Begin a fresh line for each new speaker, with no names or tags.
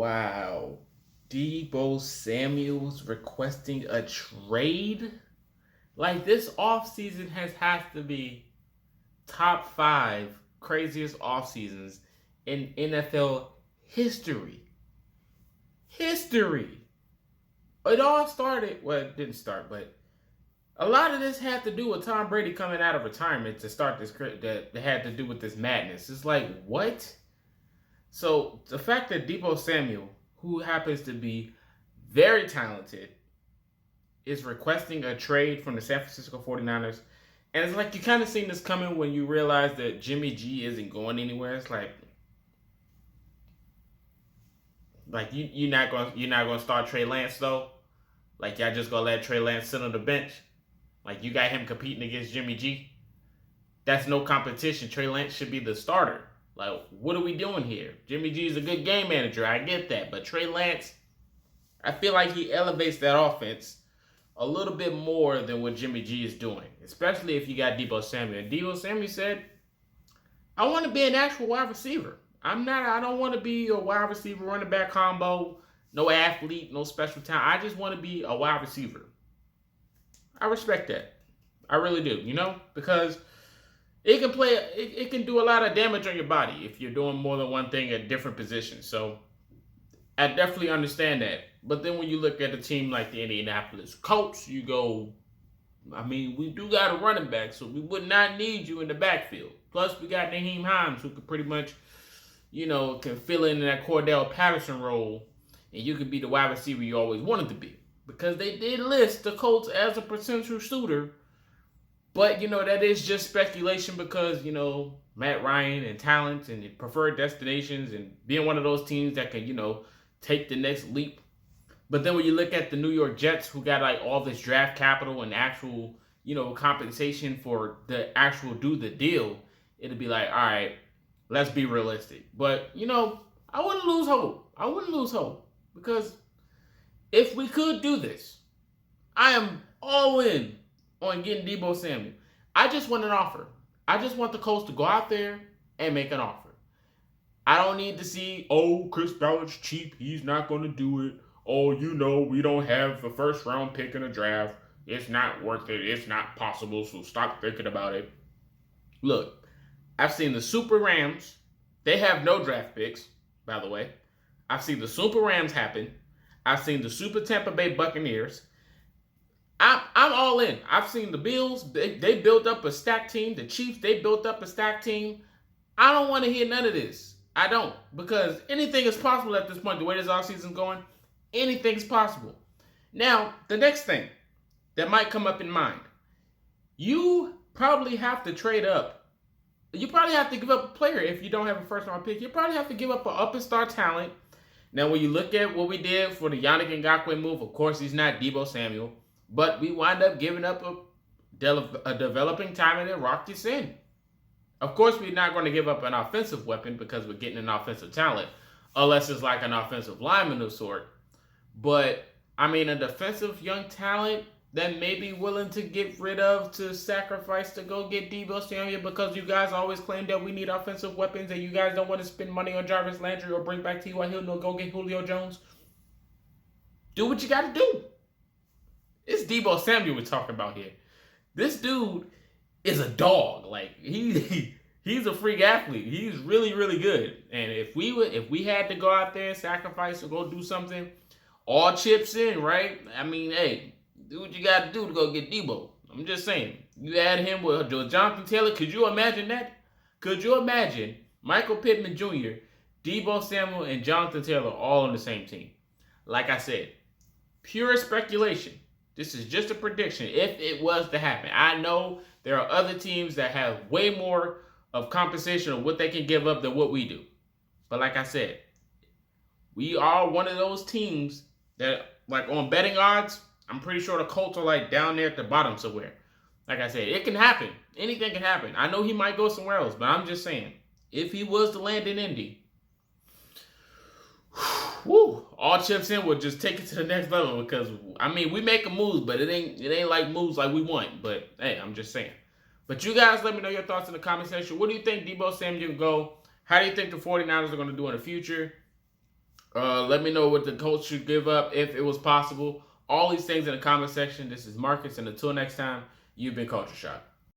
Wow. Deebo Samuel's requesting a trade? Like, this offseason has to be top 5 craziest off seasons in NFL history. History. It all started, well, it didn't start, but a lot of this had to do with Tom Brady coming out of retirement to start this, that had to do with this madness. It's like, what? So the fact that Deebo Samuel, who happens to be very talented, is requesting a trade from the San Francisco 49ers. And it's like you kind of seen this coming when you realize that Jimmy G isn't going anywhere. It's like you're not gonna start Trey Lance though. Like y'all just gonna let Trey Lance sit on the bench. Like you got him competing against Jimmy G. That's no competition. Trey Lance should be the starter. Like, what are we doing here? Jimmy G is a good game manager. I get that. But Trey Lance, I feel like he elevates that offense a little bit more than what Jimmy G is doing, especially if you got Deebo Samuel. And Deebo Samuel said, I want to be an actual wide receiver. I don't want to be a wide receiver running back combo, no athlete, no special talent. I just want to be a wide receiver. I respect that. I really do, because it can do a lot of damage on your body if you're doing more than one thing at different positions. So I definitely understand that. But then when you look at a team like the Indianapolis Colts, you go, we do got a running back, so we would not need you in the backfield. Plus, we got Naheem Hines, who could pretty much, can fill in that Cordell Patterson role, and you could be the wide receiver you always wanted to be. Because they did list the Colts as a potential shooter. But, that is just speculation because, Matt Ryan and talent and preferred destinations and being one of those teams that can, take the next leap. But then when you look at the New York Jets, who got like all this draft capital and actual, compensation for the actual do the deal, it'd be like, all right, let's be realistic. But, I wouldn't lose hope. Because if we could do this, I am all in on getting Deebo Samuel. I just want an offer. I just want the Colts to go out there and make an offer. I don't need to see, Chris Ballard's cheap. He's not going to do it. We don't have a first round pick in a draft. It's not worth it. It's not possible. So stop thinking about it. Look, I've seen the Super Rams. They have no draft picks, by the way. I've seen the Super Rams happen. I've seen the Super Tampa Bay Buccaneers. I'm all in. I've seen the Bills. They built up a stacked team. The Chiefs, they built up a stacked team. I don't want to hear none of this. I don't. Because anything is possible at this point. The way this offseason's going, anything's possible. Now, the next thing that might come up in mind. You probably have to trade up. You probably have to give up a player if you don't have a first-round pick. You probably have to give up an up-and-star talent. Now, when you look at what we did for the Yannick Ngakoue move, of course, he's not Deebo Samuel. But we wind up giving up a developing talented Rock Ya-Sin. Of course, we're not going to give up an offensive weapon because we're getting an offensive talent, unless it's like an offensive lineman of sort. But, a defensive young talent that may be willing to get rid of to sacrifice to go get Deebo Samuel because you guys always claim that we need offensive weapons and you guys don't want to spend money on Jarvis Landry or bring back T.Y. Hilton or go get Julio Jones. Do what you got to do. It's Deebo Samuel we're talking about here. This dude is a dog. Like he's a freak athlete. He's really, really good. And if we had to go out there and sacrifice or go do something, all chips in, right? Hey, do what you got to do to go get Deebo. I'm just saying. You add him with Jonathan Taylor. Could you imagine that? Could you imagine Michael Pittman Jr., Deebo Samuel, and Jonathan Taylor all on the same team? Like I said, pure speculation. This is just a prediction if it was to happen. I know there are other teams that have way more of compensation of what they can give up than what we do. But like I said, we are one of those teams that, like on betting odds, I'm pretty sure the Colts are like down there at the bottom somewhere. Like I said, it can happen. Anything can happen. I know he might go somewhere else, but I'm just saying, if he was to land in Indy, all chips in would just take it to the next level because we make a moves, but it ain't like moves like we want. But hey, I'm just saying. But you guys let me know your thoughts in the comment section. What do you think Deebo Samuel go? How do you think the 49ers are going to do in the future? Let me know what the Colts should give up if it was possible. All these things in the comment section. This is Marcus, and until next time, you've been Culture Shock.